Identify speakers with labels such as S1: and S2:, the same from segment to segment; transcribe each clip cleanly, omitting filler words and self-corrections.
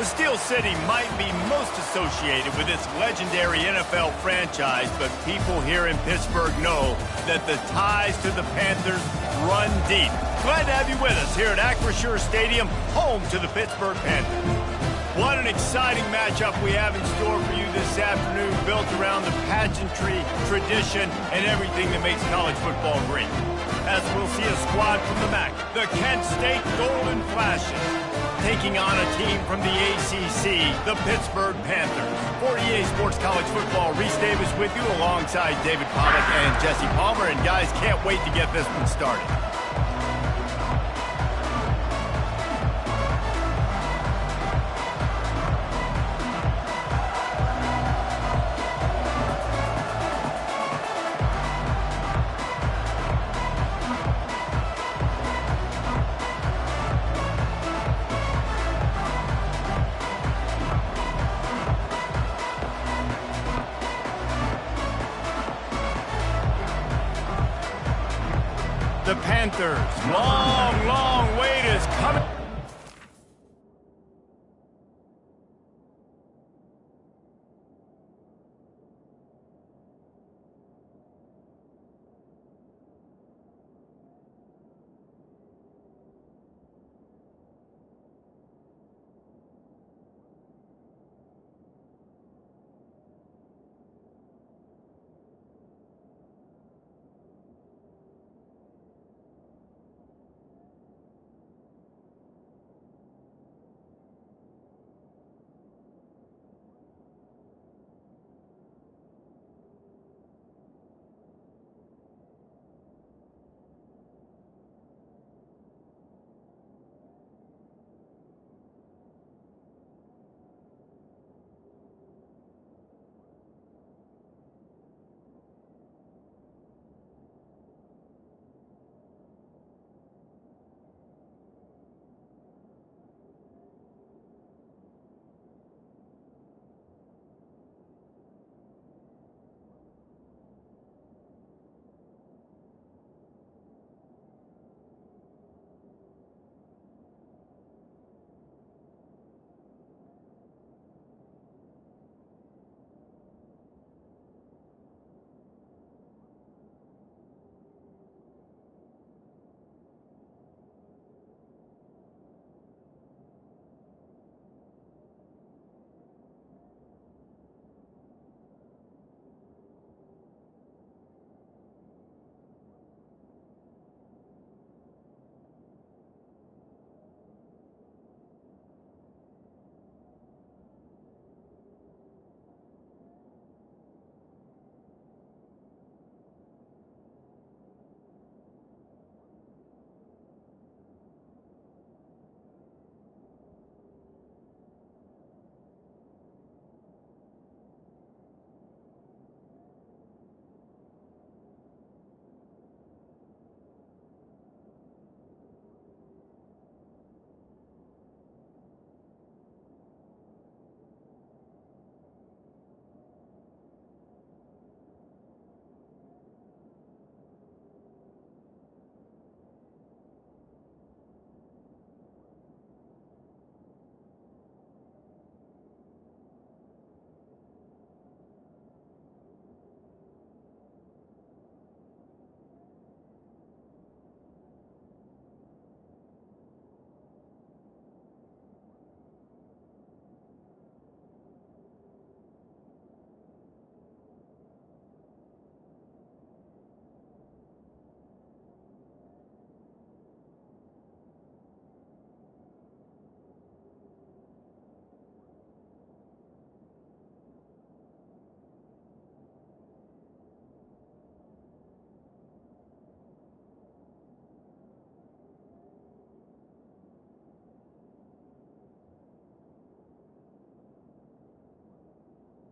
S1: The Steel City might be most associated with its legendary NFL franchise, but people here in Pittsburgh know that the ties to the Panthers run deep. Glad to have you with us here at Acrisure Stadium, home to the Pittsburgh Panthers. What an exciting matchup we have in store for you this afternoon, built around the pageantry, tradition, and everything that makes college football great. As we'll see a squad from the MAC, the Kent State Golden Flashes, taking on a team from the ACC, the Pittsburgh Panthers. For EA Sports College Football, Reese Davis with you alongside David Pollack and Jesse Palmer. And guys, can't wait to get this one started. The Panthers, long wait is coming.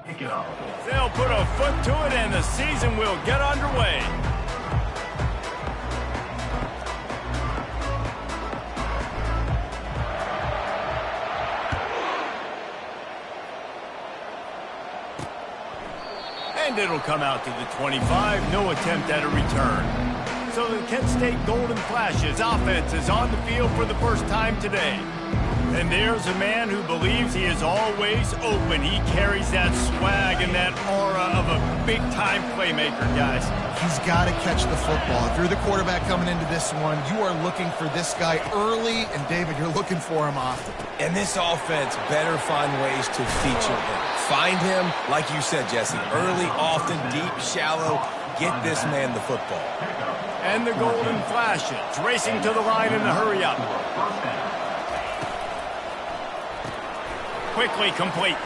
S2: Kick it off.
S1: They'll put a foot to it, and the season will get underway. And it'll come out to the 25. No attempt at a return. So the Kent State Golden Flashes offense is on the field for the first time today. And there's a man who believes he is always open. He carries that swag and that aura of a big-time playmaker, guys.
S2: He's got to catch the football. If you're the quarterback coming into this one, you are looking for this guy early, and David, you're looking for him often.
S3: And this offense better find ways to feature him. Find him, like you said, Jesse, early, often, deep, shallow. Get this man the football.
S1: And the golden flashes, racing to the line in the hurry-up. Quickly complete.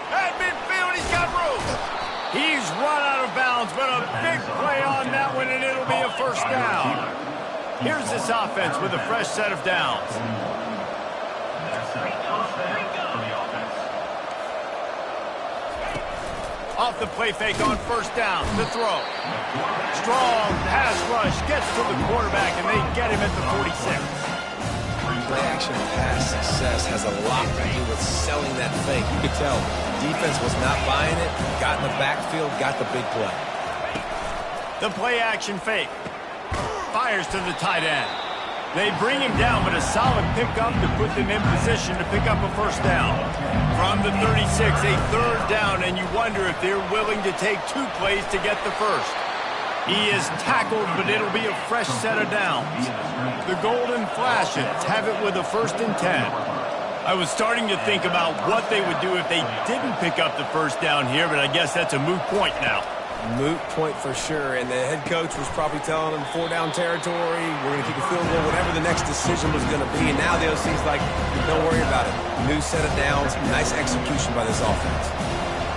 S1: At midfield, he's got room. He's run out of bounds, but a big play on that one, and it'll be a first down. Here's this offense with a fresh set of downs. Off the play fake on first down, the throw. Strong pass rush, gets to the quarterback, and they get him at the 46.
S3: Play-action pass success has a lot to do with selling that fake. You could tell defense was not buying it, got in the backfield, got the big play.
S1: The play-action fake. Fires to the tight end. They bring him down, but a solid pickup to put them in position to pick up a first down. From the 36, a third down, and you wonder if they're willing to take 2 plays to get the first. He is tackled, but it'll be a fresh set of downs. The golden flashes have it with a 1st and 10. I was starting to think about what they would do if they didn't pick up the first down here, but I guess that's a moot point now.
S3: Moot point for sure, and the head coach was probably telling them 4-down territory, we're going to kick a field goal, whatever the next decision was going to be, and now the OC's like, don't worry about it. New set of downs, nice execution by this offense.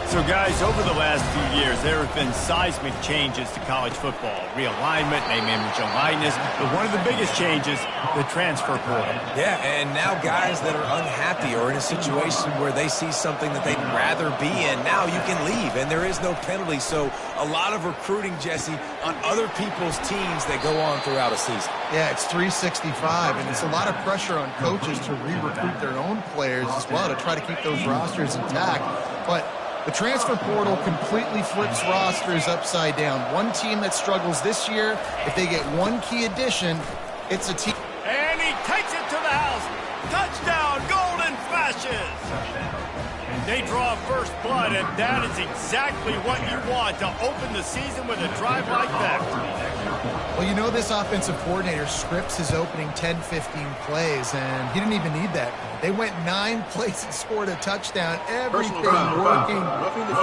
S1: So, guys, over the last few years, there have been seismic changes to college football. Realignment, name, image, and likeness. But one of the biggest changes, the transfer portal.
S3: Yeah, and now guys that are unhappy or in a situation where they see something that they'd rather be in, now you can leave, and there is no penalty. So a lot of recruiting, Jesse, on other people's teams that go on throughout a season.
S2: Yeah, it's 365, and it's a lot of pressure on coaches to re-recruit their own players as well to try to keep those rosters intact. But the transfer portal completely flips rosters upside down. One team that struggles this year, if they get one key addition, it's a team.
S1: And he takes it to the house. Touchdown, golden flashes. They draw first blood, and that is exactly what you want to open the season with a drive like that.
S2: Well, you know this offensive coordinator scripts his opening 10, 15 plays, and he didn't even need that. They went 9 plays and scored a touchdown. Everything working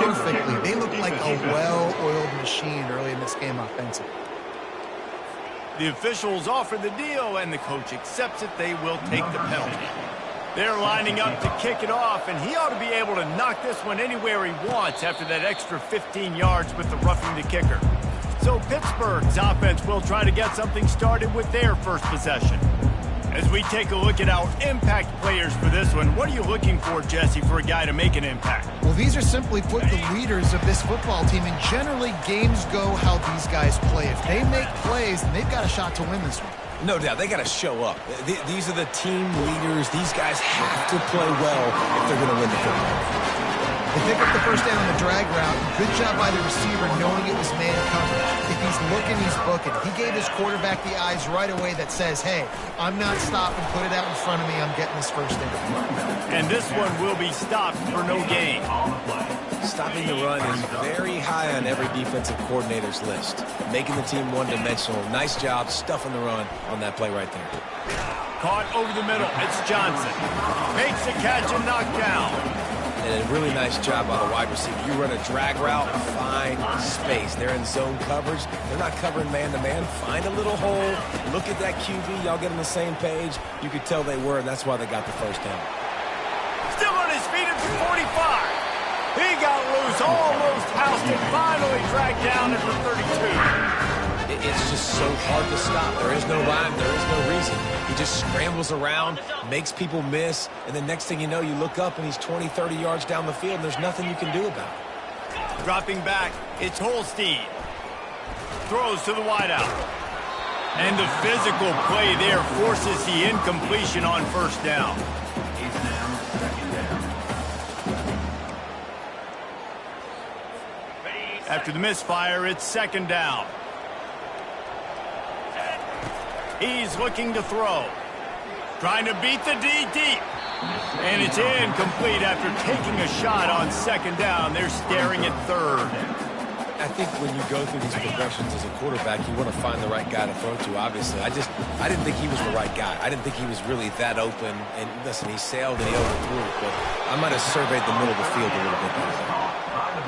S2: perfectly. They look like a well-oiled machine early in this game offensively.
S1: The officials offer the deal, and the coach accepts it. They will take the penalty. They're lining up to kick it off, and he ought to be able to knock this one anywhere he wants after that extra 15 yards with the roughing the kicker. So Pittsburgh's offense will try to get something started with their first possession. As we take a look at our impact players for this one, what are you looking for, Jesse, for a guy to make an impact?
S2: Well, these are simply put the leaders of this football team, and generally games go how these guys play. If they make plays, then they've got a shot to win this one.
S3: No doubt, they got to show up. These are the team leaders. These guys have to play well if they're going to win the football.
S2: They pick up the first down on the drag route. Good job by the receiver knowing it was man coverage. If he's looking, he's booking. He gave his quarterback the eyes right away that says, hey, I'm not stopping. Put it out in front of me. I'm getting this first down.
S1: And this one will be stopped for no gain.
S3: Stopping the run is very high on every defensive coordinator's list. Making the team one-dimensional. Nice job stuffing the run on that play right there.
S1: Caught over the middle. It's Johnson. Makes the catch and knocked down.
S3: And a really nice job by the wide receiver. You run a drag route, find space. They're in zone coverage. They're not covering man-to-man. Find a little hole. Look at that QB. Y'all get on the same page. You could tell they were, and that's why they got the first down.
S1: Still on his feet at the 45. He got loose, almost housed it, finally dragged down at the 32.
S3: It's just so hard to stop. There is no rhyme. There is no reason. He just scrambles around, makes people miss, and the next thing you know, you look up and he's 20, 30 yards down the field, and there's nothing you can do about it.
S1: Dropping back, it's Holstein. Throws to the wideout. And the physical play there forces the incompletion on first down. After the misfire, it's second down. He's looking to throw. Trying to beat the D deep. And it's incomplete after taking a shot on second down. They're staring at third.
S3: I think when you go through these progressions as a quarterback, you want to find the right guy to throw to, obviously. I didn't think he was the right guy. I didn't think he was really that open. And listen, he sailed and he overthrew it, but I might have surveyed the middle of the field a little bit better.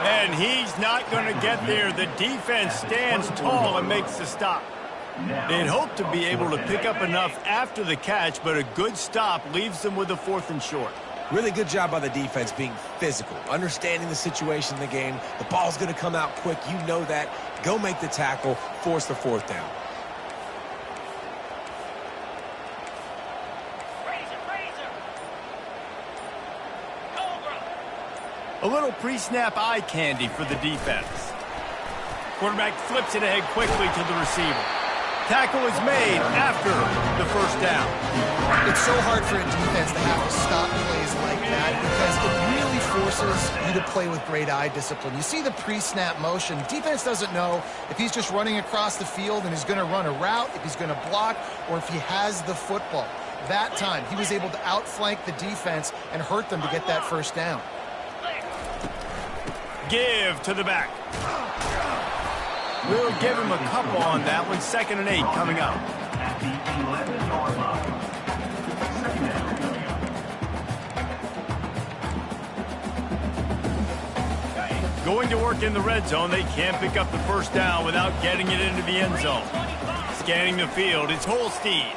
S1: And he's not going to get there. The defense stands tall and makes the stop. They'd hope to be able to pick up enough after the catch, but a good stop leaves them with a 4th and short.
S3: Really good job by the defense being physical, understanding the situation in the game. The ball's going to come out quick. You know that. Go make the tackle, force the 4th down.
S1: A little pre-snap eye candy for the defense. Quarterback flips it ahead quickly to the receiver. Tackle is made after the first down.
S2: It's so hard for a defense to have to stop plays like that because it really forces you to play with great eye discipline. You see the pre-snap motion. Defense doesn't know if he's just running across the field and he's going to run a route, if he's going to block, or if he has the football. That time, he was able to outflank the defense and hurt them to get that first down.
S1: Give to the back. We'll give him a couple on that one. 2nd and 8 coming up. Going to work in the red zone. They can't pick up the first down without getting it into the end zone. Scanning the field. It's Holstein.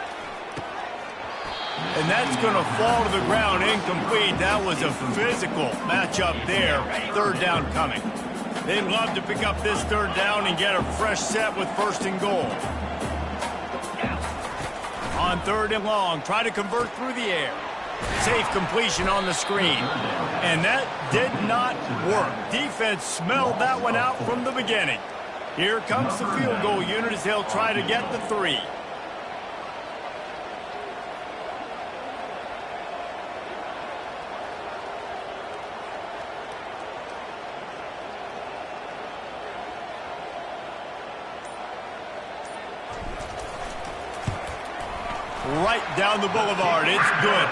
S1: And that's going to fall to the ground incomplete. That was a physical matchup there. 3rd down coming. They'd love to pick up this 3rd down and get a fresh set with 1st and goal. On 3rd and long, try to convert through the air. Safe completion on the screen. And that did not work. Defense smelled that one out from the beginning. Here comes the field goal unit as they'll try to get the 3. Right down the boulevard. It's good.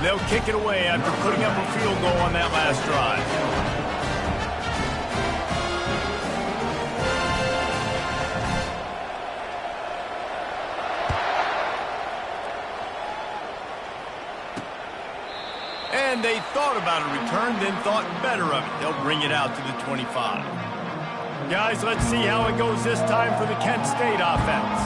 S1: They'll kick it away after putting up a field goal on that last drive. And they thought about a return, then thought better of it. They'll bring it out to the 25. Guys, let's see how it goes this time for the Kent State offense.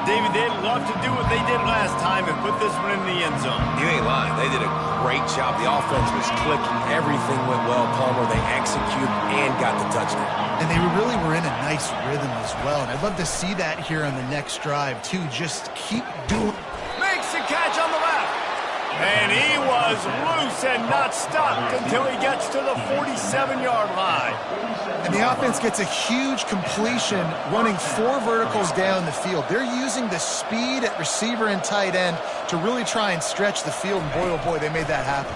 S1: David, they'd love to do what they did last time and put this one in the end zone.
S3: You ain't lying. They did a great job. The offense was clicking. Everything went well, Palmer. They executed and got the touchdown.
S2: And they really were in a nice rhythm as well. And I'd love to see that here on the next drive, too. Just keep doing.
S1: Makes the catch on the left. And he was loose and not stopped until he gets to the 47-yard line.
S2: And the offense gets a huge completion running 4 verticals down the field. They're using the speed at receiver and tight end to really try and stretch the field. And boy, oh boy, they made that happen.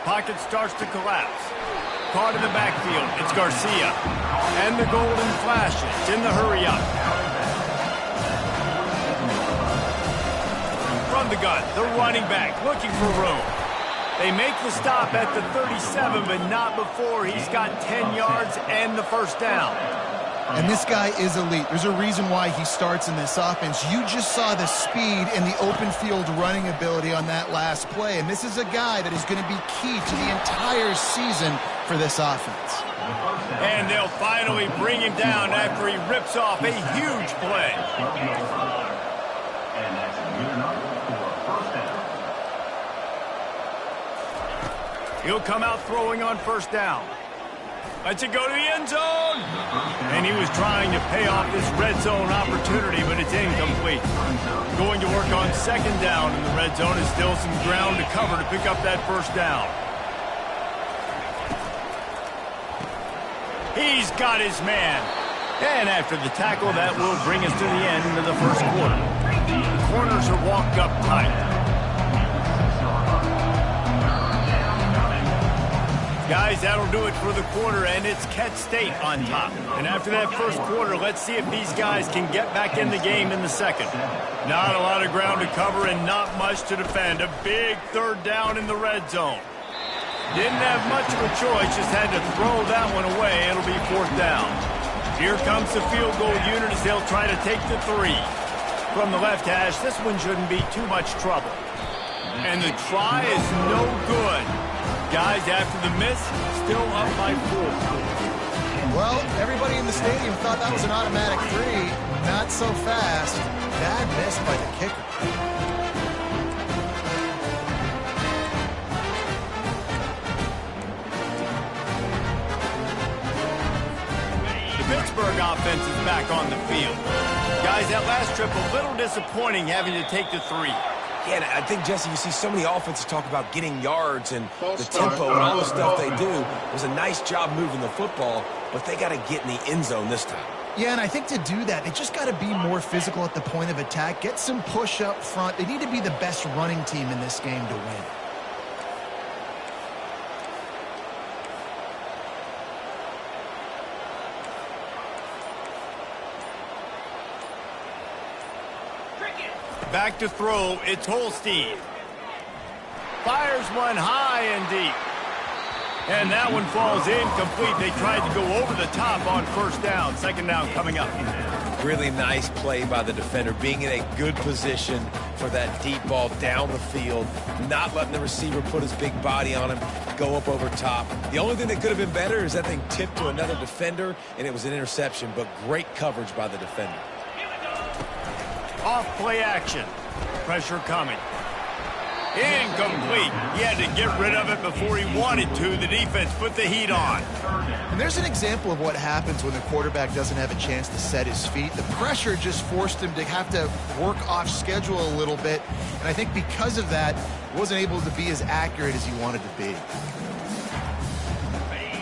S1: Pocket starts to collapse. Caught in the backfield. It's Garcia. And the golden flashes in the hurry up. From the gun, the running back looking for room. They make the stop at the 37, but not before he's got 10 yards and the first down.
S2: And this guy is elite. There's a reason why he starts in this offense. You just saw the speed and the open field running ability on that last play. And this is a guy that is going to be key to the entire season for this offense.
S1: And they'll finally bring him down after he rips off a huge play. He'll come out throwing on first down. Lets it go to the end zone. And he was trying to pay off this red zone opportunity, but it's incomplete. Going to work on second down in the red zone is still some ground to cover to pick up that first down. He's got his man. And after the tackle, that will bring us to the end of the first quarter. The corners are walked up tight. Guys, that'll do it for the quarter, and it's Kent State on top. And after that first quarter, let's see if these guys can get back in the game in the second. Not a lot of ground to cover and not much to defend. A big third down in the red zone. Didn't have much of a choice, just had to throw that one away. It'll be fourth down. Here comes the field goal unit as they'll try to take the 3. From the left hash, this one shouldn't be too much trouble. And the try is no good. Guys, after the miss, still up by 4.
S2: Well, everybody in the stadium thought that was an automatic 3. Not so fast. Bad miss by the kicker.
S1: Pittsburgh offense is back on the field. Guys, that last trip a little disappointing having to take the 3.
S3: Yeah, and I think, Jesse, you see so many offenses talk about getting yards and the tempo and all the stuff they do. It was a nice job moving the football, but they got to get in the end zone this time.
S2: Yeah, and I think to do that, they just got to be more physical at the point of attack, get some push up front. They need to be the best running team in this game to win.
S1: Back to throw, it's Holstein. Fires one high and deep. And that one falls incomplete. They tried to go over the top on first down. Second down coming up.
S3: Really nice play by the defender, being in a good position for that deep ball down the field, not letting the receiver put his big body on him, go up over top. The only thing that could have been better is that thing tipped to another defender, and it was an interception, but great coverage by the defender.
S1: Off play action. Pressure coming. Incomplete. He had to get rid of it before he wanted to. The defense put the heat on.
S2: And there's an example of what happens when the quarterback doesn't have a chance to set his feet. The pressure just forced him to have to work off schedule a little bit. And I think because of that, he wasn't able to be as accurate as he wanted to be.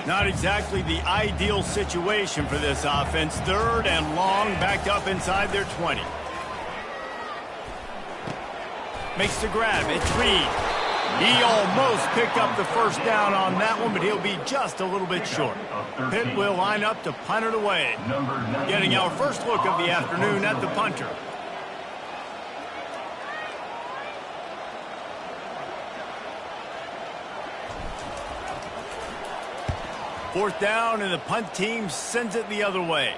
S1: Not exactly the ideal situation for this offense. Third and long, backed up inside their 20. Makes the grab. It's Reed. He almost picked up the first down on that one, but he'll be just a little bit short. Pitt will line up to punt it away. Getting our first look of the afternoon at the punter. Fourth down, and the punt team sends it the other way.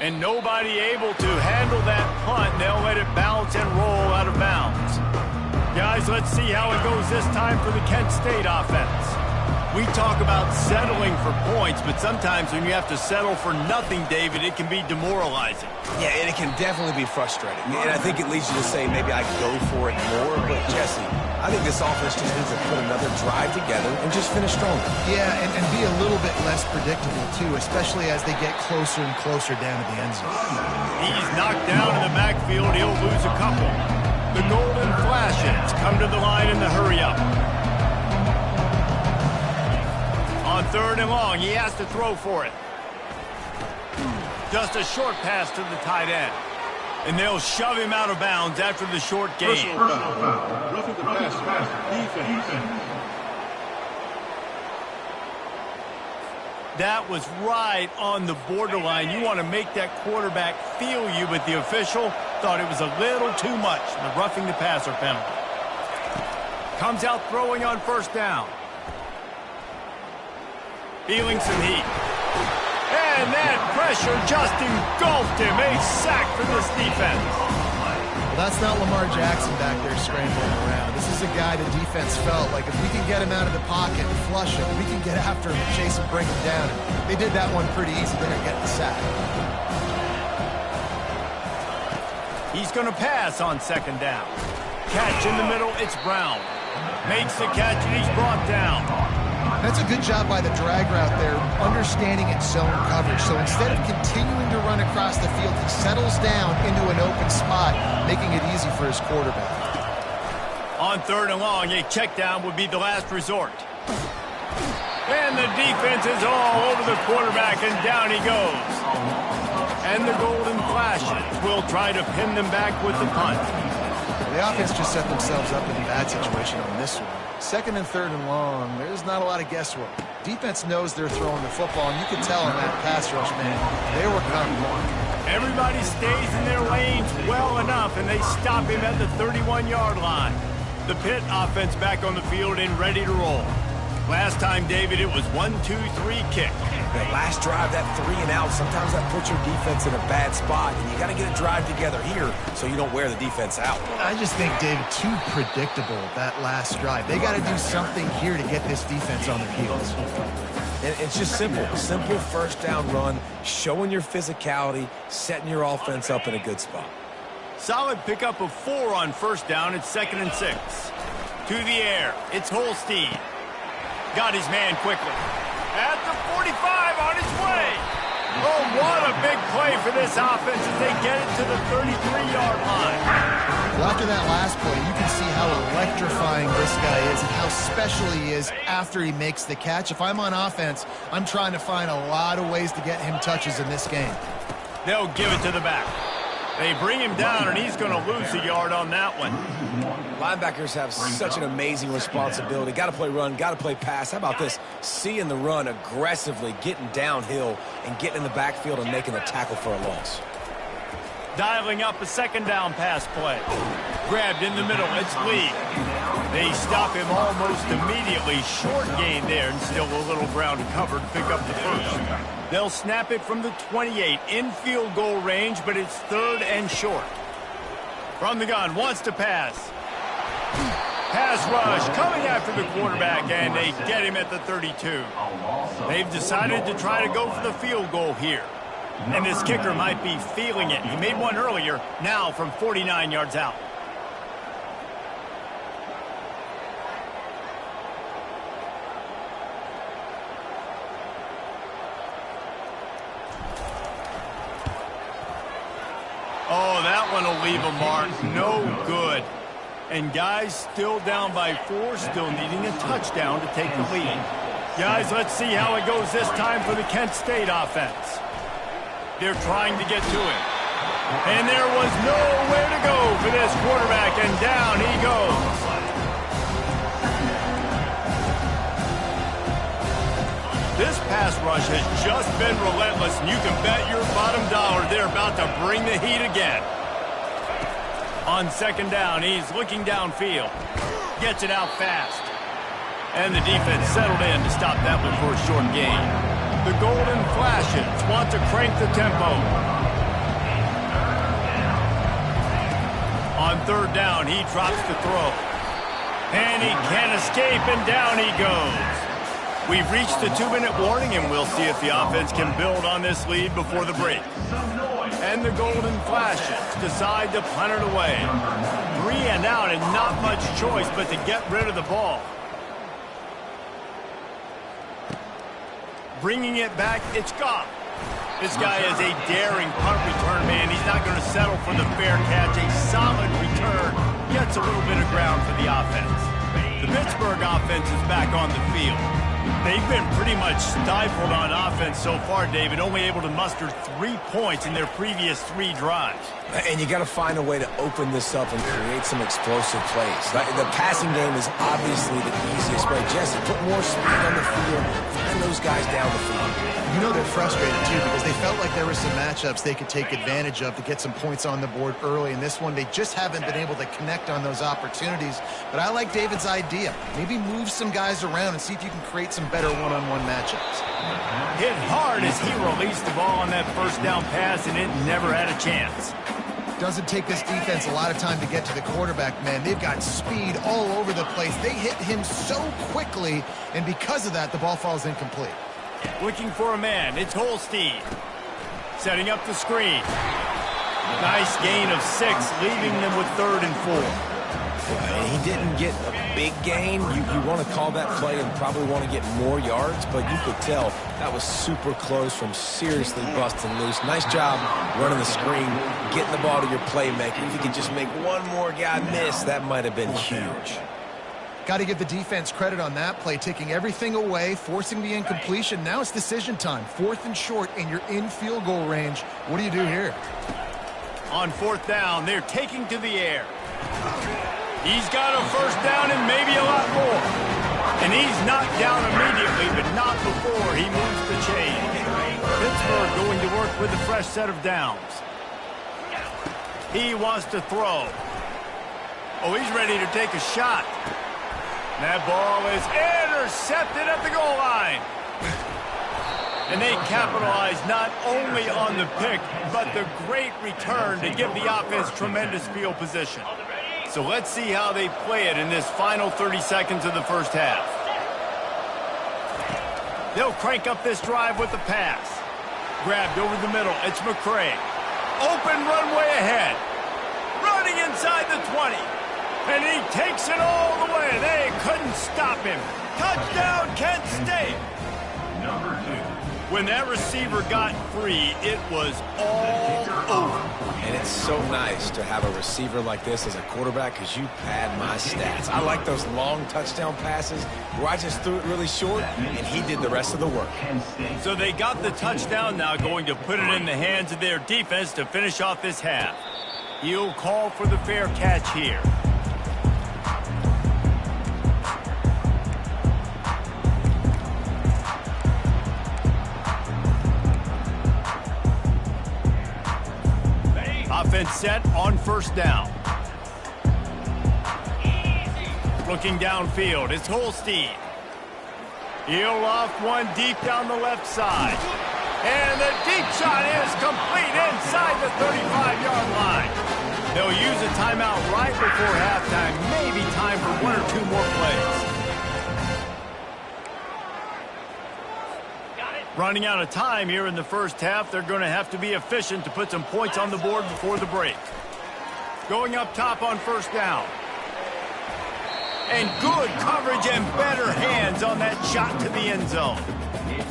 S1: And nobody able to handle that punt. They'll let it bounce and roll out of bounds. Guys, let's see how it goes this time for the Kent State offense. We talk about settling for points, but sometimes when you have to settle for nothing, David, it can be demoralizing.
S3: Yeah, and it can definitely be frustrating. And I think it leads you to say maybe I go for it more. But, Jesse, I think this offense just needs to put another drive together and just finish stronger.
S2: Yeah, and be a little bit less predictable, too, especially as they get closer and closer down to the end zone.
S1: He's knocked down in the backfield. He'll lose a couple. The golden flashes come to the line in the hurry-up. On third and long, he has to throw for it. Just a short pass to the tight end. And they'll shove him out of bounds after the short gain.
S4: Personal foul. Roughing the pass. Defense.
S1: That was right on the borderline. You want to make that quarterback feel you, but the official thought it was a little too much. The roughing the passer penalty. Comes out throwing on first down. Feeling some heat. And that pressure just engulfed him. A sack for this defense.
S2: Well, that's not Lamar Jackson back there scrambling around. This is a guy the defense felt like if we can get him out of the pocket and flush him, we can get after him and chase him, bring him down. And they did that one pretty easy there and get the sack.
S1: He's going to pass on second down. Catch in the middle, it's Brown. Makes the catch and he's brought down.
S2: That's a good job by the drag route there, understanding its zone coverage. So instead of continuing to run across the field, he settles down into an open spot, making it easy for his quarterback.
S1: On third and long, a check down would be the last resort. And the defense is all over the quarterback, and down he goes. And the Golden Flashes will try to pin them back with the punt.
S2: The offense just set themselves up in a bad situation on this one. 2nd and 3rd and long, there's not a lot of guesswork. Defense knows they're throwing the football, and you can tell in that pass rush, man, they were coming.
S1: Everybody stays in their lanes well enough, and they stop him at the 31-yard line. The Pitt offense back on the field and ready to roll. Last time, David, it was 1-2-3 kick.
S3: That last drive, that 3 and out, sometimes that puts your defense in a bad spot, and you got to get a drive together here so you don't wear the defense out.
S2: I just think, David, too predictable, that last drive. They got to do something here to get this defense on their heels.
S3: And it's just simple. Simple first down run, showing your physicality, setting your offense up in a good spot.
S1: Solid pickup of 4 on first down. It's 2nd and 6. To the air. It's Holstein. Got his man quickly. At the 45 on his way. Oh, what a big play for this offense as they get it to the 33-yard line.
S2: Well, after that last play, you can see how electrifying this guy is and how special he is after he makes the catch. If I'm on offense, I'm trying to find a lot of ways to get him touches in this game.
S1: They'll give it to the back. They bring him down, and he's going to lose a yard on that one.
S3: Linebackers have such an amazing responsibility. Got to play run, got to play pass. How about this? Seeing the run aggressively, getting downhill, and getting in the backfield and making the tackle for a loss.
S1: Dialing up a 2nd down pass play. Grabbed in the middle. It's Lee. They stop him almost immediately. Short gain there, and still a little ground to cover to pick up the first. They'll snap it from the 28 in field goal range, but it's 3rd and short. From the gun, wants to pass. Pass rush coming after the quarterback, and they get him at the 32. They've decided to try to go for the field goal here. And this kicker might be feeling it. He made one earlier, now from 49 yards out. Oh, that one will leave a mark. No good. And guys still down by 4, still needing a touchdown to take the lead. Guys, let's see how it goes this time for the Kent State offense. They're trying to get to him. And there was nowhere to go for this quarterback, and down he goes. This pass rush has just been relentless, and you can bet your bottom dollar they're about to bring the heat again. On 2nd down, he's looking downfield. Gets it out fast. And the defense settled in to stop that one for a short gain. The Golden Flashes want to crank the tempo. On 3rd down, he drops the throw. And he can't escape, and down he goes. We've reached the 2-minute warning, and we'll see if the offense can build on this lead before the break. And the Golden Flashes decide to punt it away. 3 and out, and not much choice but to get rid of the ball. Bringing it back, it's Goff. This guy is a daring punt return man. He's not going to settle for the fair catch. A solid return. Gets a little bit of ground for the offense. The Pittsburgh offense is back on the field. They've been pretty much stifled on offense so far, David, only able to muster 3 points in their previous 3 drives.
S3: And you got to find a way to open this up and create some explosive plays. The passing game is obviously the easiest way. Jesse, put more speed on the field, find those guys down the field.
S2: You know they're frustrated, too, because they felt like there were some matchups they could take advantage of to get some points on the board early. In this one, they just haven't been able to connect on those opportunities. But I like David's idea. Maybe move some guys around and see if you can create some better one-on-one matchups.
S1: Hit hard as he released the ball on that 1st down pass, and it never had a chance.
S2: Doesn't take this defense a lot of time to get to the quarterback, man. They've got speed all over the place. They hit him so quickly, and because of that, the ball falls incomplete.
S1: Looking for a man. It's Holstein. Setting up the screen. Nice gain of 6, leaving them with 3rd and 4.
S3: He didn't get a big gain. You want to call that play and probably want to get more yards, but you could tell that was super close from seriously busting loose. Nice job running the screen, getting the ball to your playmaker. If you could just make one more guy miss, that might have been huge.
S2: Got to give the defense credit on that play, taking everything away, forcing the incompletion. Now it's decision time. 4th and short, and you're in field goal range. What do you do here?
S1: On 4th down, they're taking to the air. He's got a 1st down and maybe a lot more. And he's knocked down immediately, but not before he moves the chain. Pittsburgh going to work with a fresh set of downs. He wants to throw. Oh, he's ready to take a shot. That ball is intercepted at the goal line. And they capitalize not only on the pick, but the great return to give the offense tremendous field position. So let's see how they play it in this final 30 seconds of the first half. They'll crank up this drive with the pass. Grabbed over the middle. It's McCray. Open runway ahead. Running inside the 20. And he takes it all the way. They couldn't stop him. Touchdown, Kent State.
S4: Number 2.
S1: When that receiver got free, it was all over.
S3: And it's so nice to have a receiver like this as a quarterback because you pad my stats. I like those long touchdown passes where I just threw it really short and he did the rest of the work.
S1: So they got the touchdown, now going to put it in the hands of their defense to finish off this half. He'll call for the fair catch here. Offense set on 1st down. Looking downfield, it's Holstein. He'll loft one deep down the left side. And the deep shot is complete inside the 35-yard line. They'll use a timeout right before halftime. Maybe time for 1 or 2 more plays. Running out of time here in the first half. They're going to have to be efficient to put some points on the board before the break. Going up top on 1st down. And good coverage and better hands on that shot to the end zone.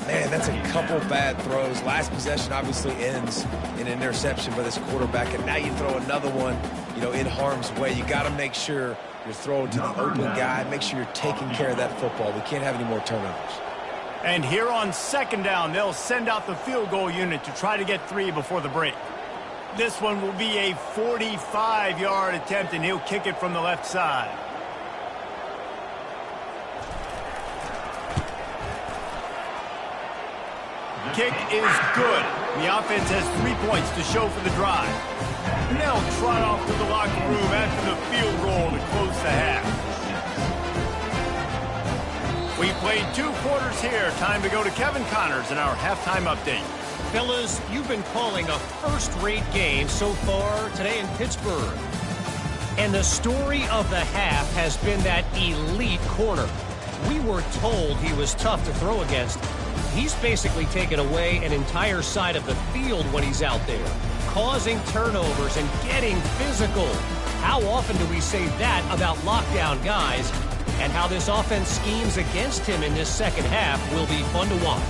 S3: Man, that's a couple bad throws. Last possession obviously ends in an interception by this quarterback, and now you throw another one, in harm's way. You got to make sure you're throwing to the open guy. Make sure you're taking care of that football. We can't have any more turnovers.
S1: And here on 2nd down, they'll send out the field goal unit to try to get 3 before the break. This one will be a 45-yard attempt, and he'll kick it from the left side. Kick is good. The offense has 3 points to show for the drive. And they'll trot off to the locker room after the field goal to close the half. We played 2 quarters here. Time to go to Kevin Connors in our halftime update.
S5: Fellas, you've been calling a first-rate game so far today in Pittsburgh. And the story of the half has been that elite corner. We were told he was tough to throw against. He's basically taken away an entire side of the field when he's out there, causing turnovers and getting physical. How often do we say that about lockdown guys? And how this offense schemes against him in this second half will be fun to watch.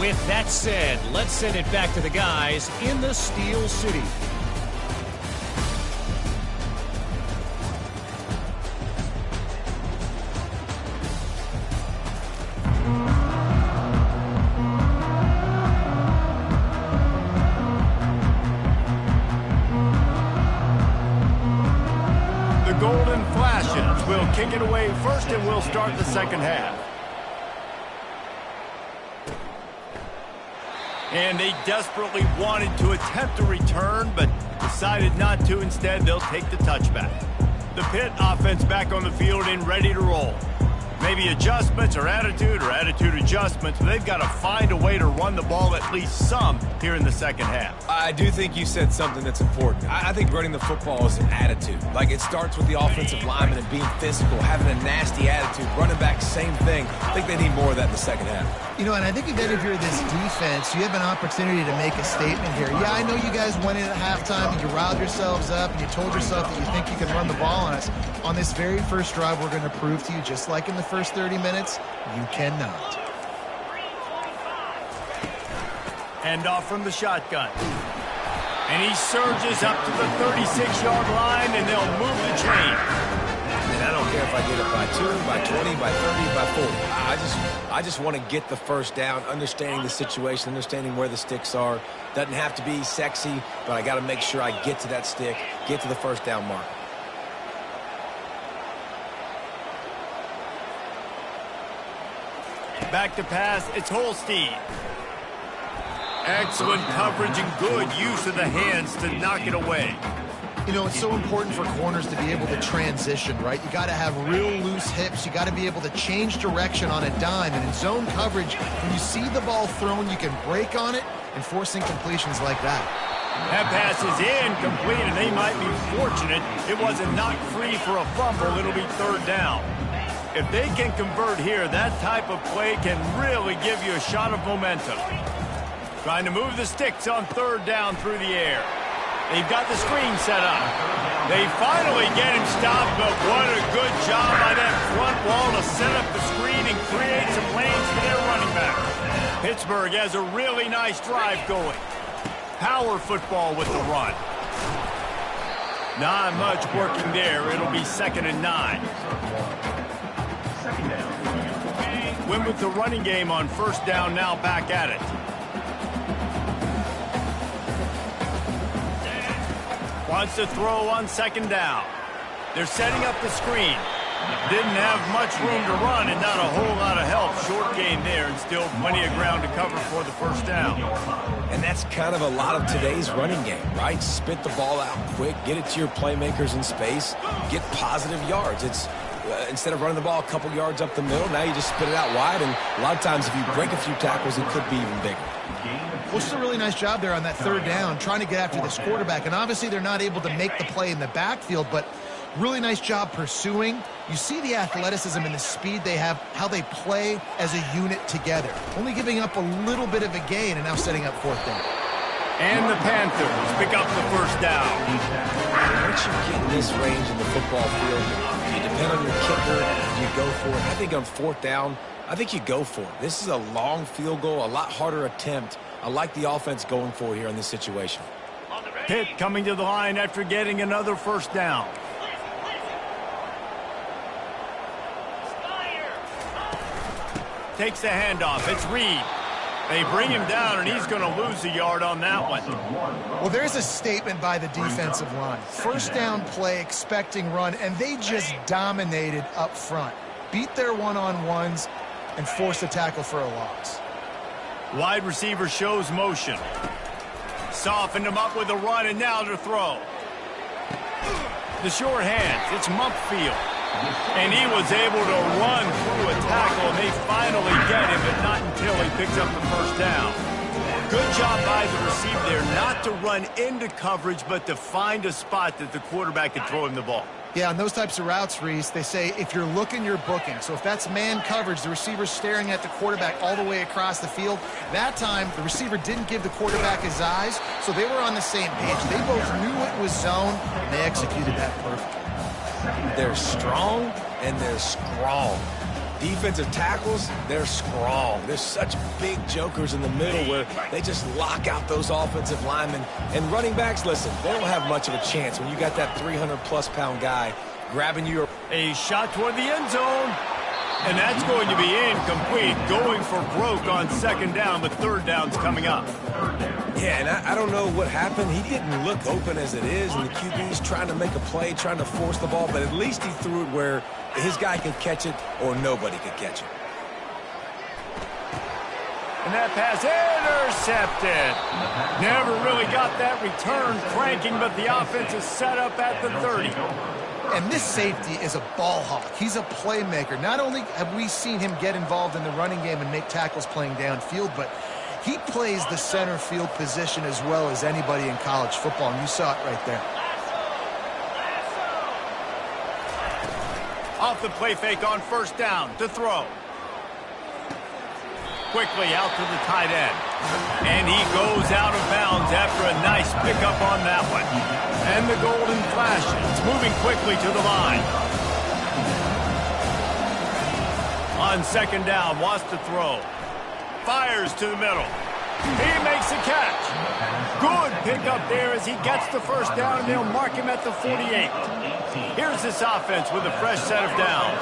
S5: With that said, let's send it back to the guys in the Steel City.
S1: Golden Flashes will kick it away first, and we'll start the second half. And they desperately wanted to attempt a return, but decided not to. Instead, they'll take the touchback. The Pitt offense back on the field and ready to roll. Maybe adjustments or attitude adjustments. They've got to find a way to run the ball at least some here in the second half.
S3: I do think you said something that's important. I think running the football is an attitude. Like, it starts with the offensive lineman and being physical, having a nasty attitude. Running back, same thing. I think they need more of that in the second half.
S2: And I think again, if you're this defense, you have an opportunity to make a statement here. Yeah, I know you guys went in at halftime and you riled yourselves up and you told yourself that you think you can run the ball on us. On this very first drive, we're going to prove to you, just like in the first 30 minutes, you cannot.
S1: Hand off from the shotgun. And he surges up to the 36-yard line, and they'll move the chain.
S3: And I don't care if I get it by 2, by 20, by 30, by 40. I just want to get the first down, understanding the situation, understanding where the sticks are. Doesn't have to be sexy, but I got to make sure I get to that stick, get to the first down mark.
S1: Back to pass, it's Holstein. Excellent coverage and good use of the hands to knock it away.
S2: You know, it's so important for corners to be able to transition, right? You got to have real loose hips. You got to be able to change direction on a dime. And in zone coverage, when you see the ball thrown, you can break on it and force incompletions like that.
S1: That pass is incomplete, and they might be fortunate it wasn't knocked free for a fumble. It'll be third down. If they can convert here, that type of play can really give you a shot of momentum. Trying to move the sticks on third down through the air. They've got the screen set up. They finally get him stopped, but what a good job by that front wall to set up the screen and create some lanes for their running back. Pittsburgh has a really nice drive going. Power football with the run. Not much working there. It'll be 2nd and 9. Win with the running game on first down, now back at it. Wants to throw on 2nd down. They're setting up the screen. Didn't have much room to run and not a whole lot of help. Short gain there and still plenty of ground to cover for the first down.
S3: And that's kind of a lot of today's running game, right? Spit the ball out quick, get it to your playmakers in space, get positive yards. It's instead of running the ball a couple yards up the middle, now you just spit it out wide, and a lot of times if you break a few tackles, it could be even bigger.
S2: Well, just a really nice job there on that third down, trying to get after this quarterback. And obviously they're not able to make the play in the backfield, but really nice job pursuing. You see the athleticism and the speed they have, how they play as a unit together. Only giving up a little bit of a gain and now setting up fourth down.
S1: And the Panthers pick up the first down.
S3: Once you get in this range in the football field, do you depend on your kicker? Do you go for it? I think on fourth down, I think you go for it. This is a long field goal, a lot harder attempt. I like the offense going for it here in this situation.
S1: Pitt coming to the line after getting another first down. Takes the handoff. It's Reed. They bring him down, and he's going to lose a yard on that one.
S2: Well, there's a statement by the defensive line. First down play, expecting run, and they just dominated up front. Beat their one-on-ones and forced a tackle for a loss.
S1: Wide receiver shows motion. Softened him up with a run, and now to throw. The short hands. It's Mumpfield. And he was able to run through a tackle, and they finally get him, but not until he picks up the first down. Good job by the receiver there, not to run into coverage, but to find a spot that the quarterback can throw him the ball.
S2: Yeah, on those types of routes, Reese, they say if you're looking, you're booking. So if that's man coverage, the receiver's staring at the quarterback all the way across the field. That time, the receiver didn't give the quarterback his eyes, so they were on the same page. They both knew it was zone, and they executed that perfectly.
S3: They're strong, and they're strong. Defensive tackles, they're strong. There's such big jokers in the middle where they just lock out those offensive linemen. And running backs, listen, they don't have much of a chance when you got that 300-plus pound guy grabbing you.
S1: A shot toward the end zone. And that's going to be incomplete. Going for broke on second down, but third down's coming up.
S3: Yeah, and I don't know what happened. He didn't look open as it is, and the QB's trying to make a play, trying to force the ball, but at least he threw it where his guy could catch it or nobody could catch it.
S1: And that pass intercepted. Never really got that return cranking, but the offense is set up at the 30.
S2: And this safety is a ball hawk. He's a playmaker. Not only have we seen him get involved in the running game and make tackles playing downfield, but he plays the center field position as well as anybody in college football, and you saw it right there.
S1: Off the play fake on first down to throw. Quickly out to the tight end. And he goes out of bounds after a nice pickup on that one. And the golden flashes, moving quickly to the line. On second down, wants to throw. Fires to the middle. He makes the catch. Good pickup there as he gets the first down, and they'll mark him at the 48. Here's this offense with a fresh set of downs.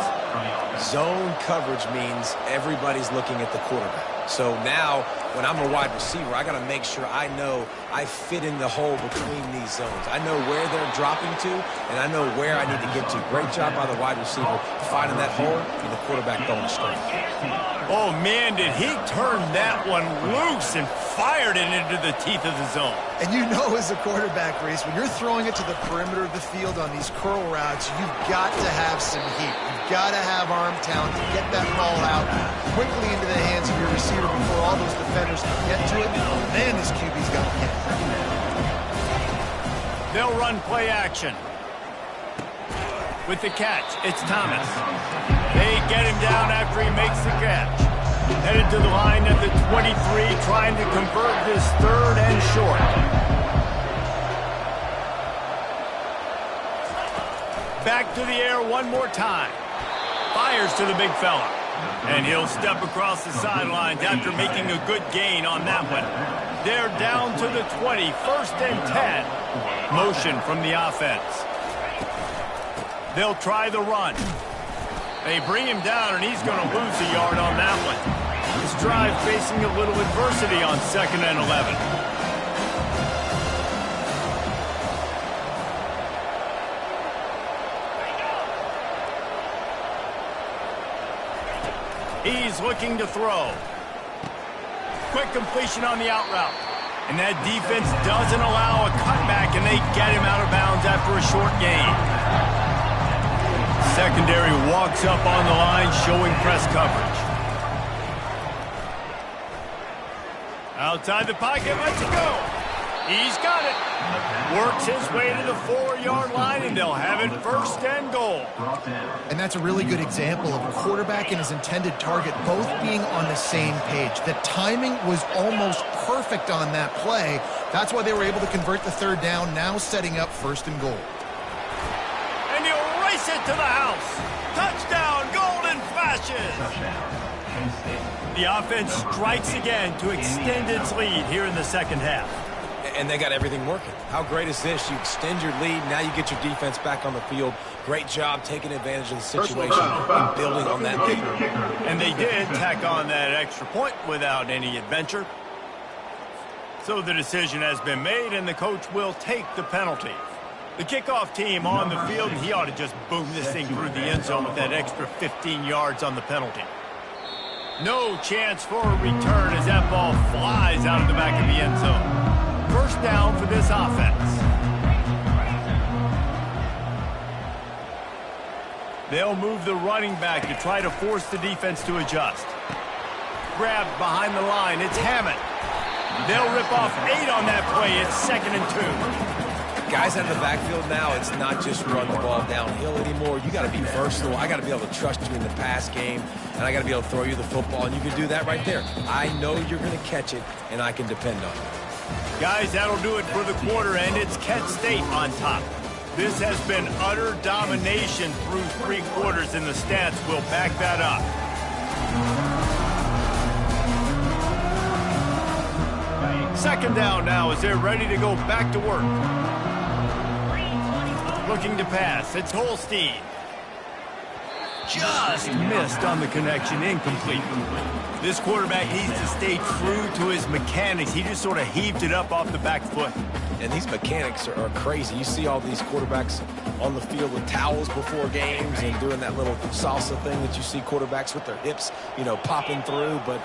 S3: Zone coverage means everybody's looking at the quarterback. So now, when I'm a wide receiver, I got to make sure I know I fit in the hole between these zones. I know where they're dropping to, and I know where I need to get to. Great job by the wide receiver finding that hole, and the quarterback going straight.
S1: Oh, man, did he turn that one loose and fired it into the teeth of the zone.
S2: And you know as a quarterback, Reese, when you're throwing it to the perimeter of the field on these curl routes, you've got to have some heat. You've got to have arm talent to get that ball out quickly into the hands of your receiver before all those defenders can get to it. Man, this QB's got to hit.
S1: They'll run play action. With the catch, it's Thomas. They get him down after he makes the catch. Headed to the line at the 23, trying to convert this third and short. Back to the air one more time. Fires to the big fella. And he'll step across the sidelines after making a good gain on that one. They're down to the 20, first and 10. Motion from the offense. They'll try the run. They bring him down, and he's going to lose a yard on that one. This drive facing a little adversity on 2nd and 11. He's looking to throw. Quick completion on the out route. And that defense doesn't allow a cutback, and they get him out of bounds after a short gain. Secondary walks up on the line, showing press coverage. Outside the pocket, lets it go. He's got it. Works his way to the 4-yard line, and they'll have it first and goal.
S2: And that's a really good example of a quarterback and his intended target both being on the same page. The timing was almost perfect on that play. That's why they were able to convert the third down, now setting up first and goal.
S1: And he'll race it to the house. Touchdown, Golden Flashes. The offense strikes again to extend its lead here in the second half.
S3: And they got everything working. How great is this? You extend your lead, now you get your defense back on the field. Great job taking advantage of the situation and building on that lead.
S1: And they did tack on that extra point without any adventure. So the decision has been made, and the coach will take the penalty. The kickoff team on the field, and he ought to just boom this thing through the end zone with that extra 15 yards on the penalty. No chance for a return as that ball flies out of the back of the end zone. First down for this offense. They'll move the running back to try to force the defense to adjust. Grabbed behind the line, it's Hammond. They'll rip off 8 on that play. It's 2nd and 2.
S3: Guys out of the backfield now, it's not just run the ball downhill anymore. You got to be versatile. I got to be able to trust you in the pass game, and I got to be able to throw you the football, and you can do that right there. I know you're going to catch it, and I can depend on it.
S1: Guys, that'll do it for the quarter, and it's Kent State on top. This has been utter domination through 3 quarters, and the stats will back that up. Second down now as they're ready to go back to work. Looking to pass, it's Holstein. Just missed on the connection, incomplete. This quarterback needs to stay true to his mechanics. He just sort of heaved it up off the back foot.
S3: And these mechanics are crazy. You see all these quarterbacks on the field with towels before games and doing that little salsa thing that you see quarterbacks with their hips, you know, popping through. But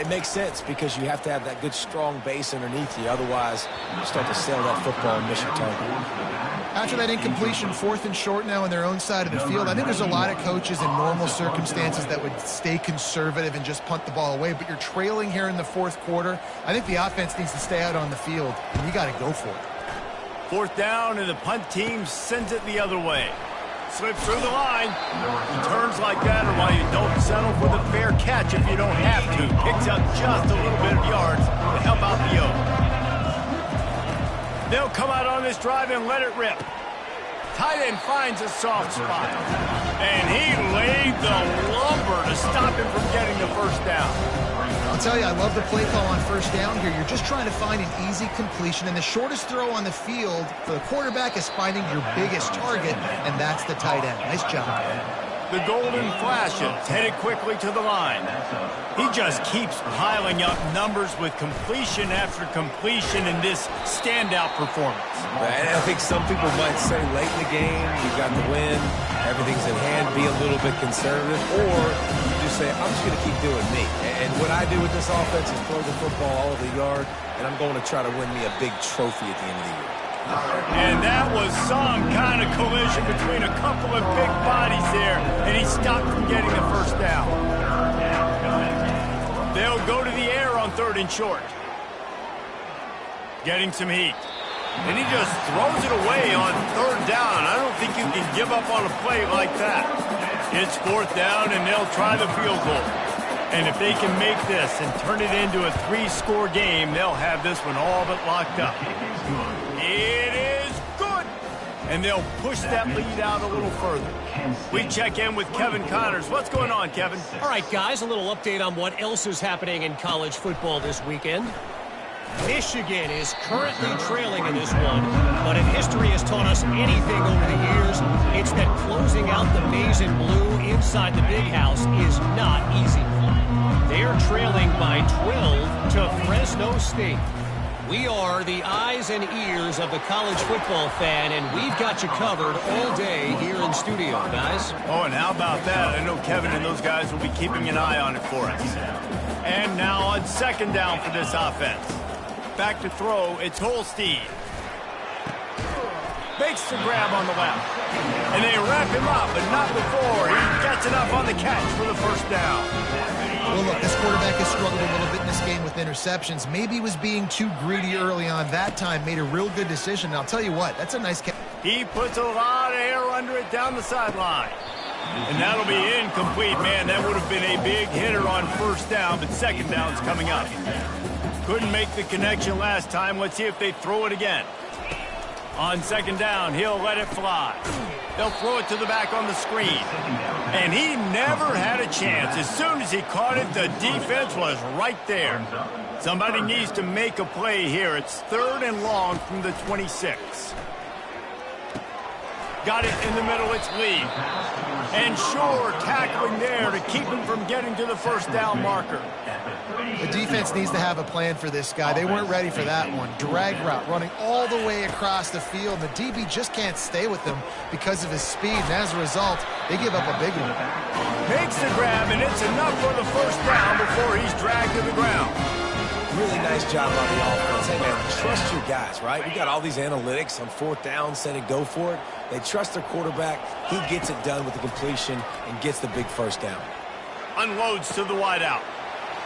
S3: it makes sense because you have to have that good, strong base underneath you. Otherwise, you start to sail that football and miss your target.
S2: After that incompletion, 4th and short now on their own side of the field, I think there's a lot of coaches in normal circumstances that would stay conservative and just punt the ball away. But you're trailing here in the 4th quarter. I think the offense needs to stay out on the field, and you got to go for it.
S1: 4th down, and the punt team sends it the other way. Slips through the line. Returns like that are why you don't settle for the fair catch if you don't have to. Picks up just a little bit of yards to help out the Oak. They'll come out on this drive and let it rip. Tight end finds a soft spot. And he laid the lumber to stop him from getting the first down.
S2: I'll tell you, I love the play call on first down here. You're just trying to find an easy completion, and the shortest throw on the field for the quarterback is finding your biggest target, and that's the tight end. Nice job.
S1: The golden flashes, headed quickly to the line. He just keeps piling up numbers with completion after completion in this standout performance.
S3: And I think some people might say late in the game, you got the win, everything's in hand, be a little bit conservative, or you just say, I'm just going to keep doing me. And what I do with this offense is throw the football all over the yard, and I'm going to try to win me a big trophy at the end of the year.
S1: And that was some kind of collision between a couple of big bodies there, and he stopped from getting the first down. They'll go to the air on 3rd and short. Getting some heat. And he just throws it away on 3rd down. I don't think you can give up on a play like that. It's 4th down, and they'll try the field goal. And if they can make this and turn it into a 3-score game, they'll have this one all but locked up. It is good. And they'll push that lead out a little further. We check in with Kevin Connors. What's going on, Kevin?
S5: All right, guys, a little update on what else is happening in college football this weekend. Michigan is currently trailing in this one, but if history has taught us anything over the years, it's that closing out the maize and blue inside the big house is not easy. They're trailing by 12 to Fresno State. We are the eyes and ears of the college football fan, and we've got you covered all day here in studio, guys.
S1: Oh, and how about that? I know Kevin and those guys will be keeping an eye on it for us. And now on 2nd down for this offense. Back to throw, it's Holstein. Makes the grab on the left. And they wrap him up, but not before he gets enough on the catch for the first down.
S2: Well, look, this quarterback has struggled a little bit in this game with interceptions. Maybe he was being too greedy early on. That time made a real good decision. And I'll tell you what, that's a nice catch.
S1: He puts a lot of air under it down the sideline. And that'll be incomplete, man. That would have been a big hitter on 1st down, but 2nd down's coming up. Couldn't make the connection last time. Let's see if they throw it again. On 2nd down, he'll let it fly. They'll throw it to the back on the screen. And he never had a chance. As soon as he caught it, the defense was right there. Somebody needs to make a play here. It's 3rd and long from the 26. Got it in the middle, it's Lee. And Shore tackling there to keep him from getting to the 1st down marker.
S2: The defense needs to have a plan for this guy. They weren't ready for that one. Drag route, running all the way across the field. The DB just can't stay with him because of his speed. And as a result, they give up a big one.
S1: Makes the grab, and it's enough for the 1st down before he's dragged to the ground.
S3: Really nice job on the offense. Hey, man, trust your guys, right? We got all these analytics on 4th down, said it, go for it. They trust their quarterback. He gets it done with the completion and gets the big 1st down.
S1: Unloads to the wideout.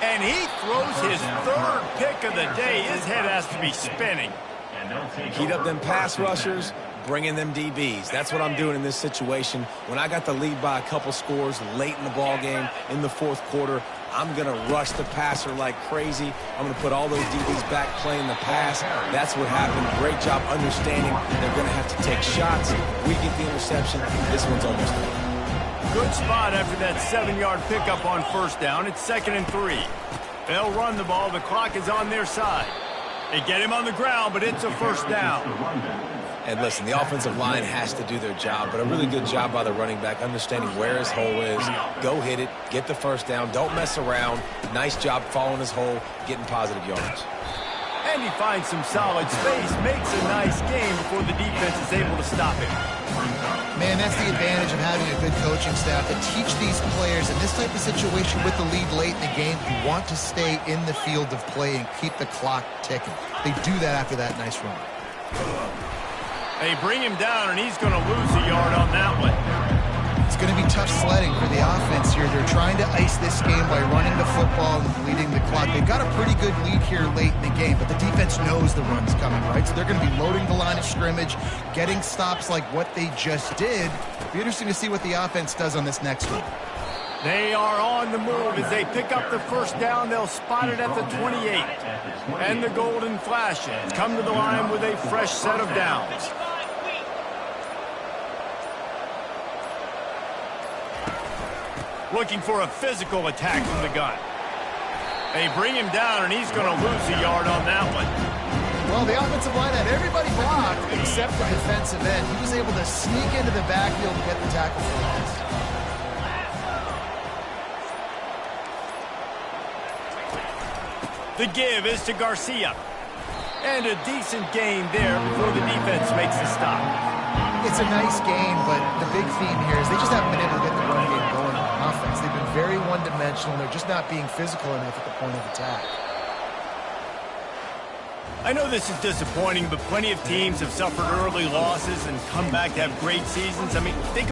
S1: And he throws his 3rd pick of the day. His head has to be spinning.
S3: Heat up them pass rushers, bring in them DBs. That's what I'm doing in this situation. When I got the lead by a couple scores late in the ball game in the 4th quarter, I'm going to rush the passer like crazy. I'm going to put all those DBs back playing the pass. That's what happened. Great job understanding they're going to have to take shots. We get the interception. This one's almost over.
S1: Good spot after that 7-yard pickup on 1st down. It's 2nd and 3. They'll run the ball. The clock is on their side. They get him on the ground, but it's a 1st down.
S3: And listen, the offensive line has to do their job, but a really good job by the running back, understanding where his hole is. Go hit it, get the 1st down, don't mess around. Nice job following his hole, getting positive yards.
S1: And he finds some solid space, makes a nice game before the defense is able to stop him.
S2: Man, that's the advantage of having a good coaching staff to teach these players in this type of situation with the lead late in the game. You want to stay in the field of play and keep the clock ticking. They do that after that nice run.
S1: They bring him down, and he's going to lose a yard on that one.
S2: It's going to be tough sledding for the offense here. They're trying to ice this game by running the football and leading the clock. They've got a pretty good lead here late in the game, but the defense knows the run's coming, right? So they're going to be loading the line of scrimmage, getting stops like what they just did. It'll be interesting to see what the offense does on this next one.
S1: They are on the move as they pick up the 1st down. They'll spot it at the 28. And the golden flashes come to the line with a fresh set of downs. looking for a physical attack from the gun. They bring him down, and he's going to lose a yard on that one.
S2: Well, the offensive line had everybody blocked except the defensive end. He was able to sneak into the backfield and get the tackle for loss.
S1: The give is to Garcia. And a decent gain there before the defense makes the stop.
S2: It's a nice gain, but the big theme here is they just haven't been able to get the run game going on offense. They've been very one-dimensional. They're just not being physical enough at the point of attack.
S1: I know this is disappointing, but plenty of teams have suffered early losses and come back to have great seasons. I mean, think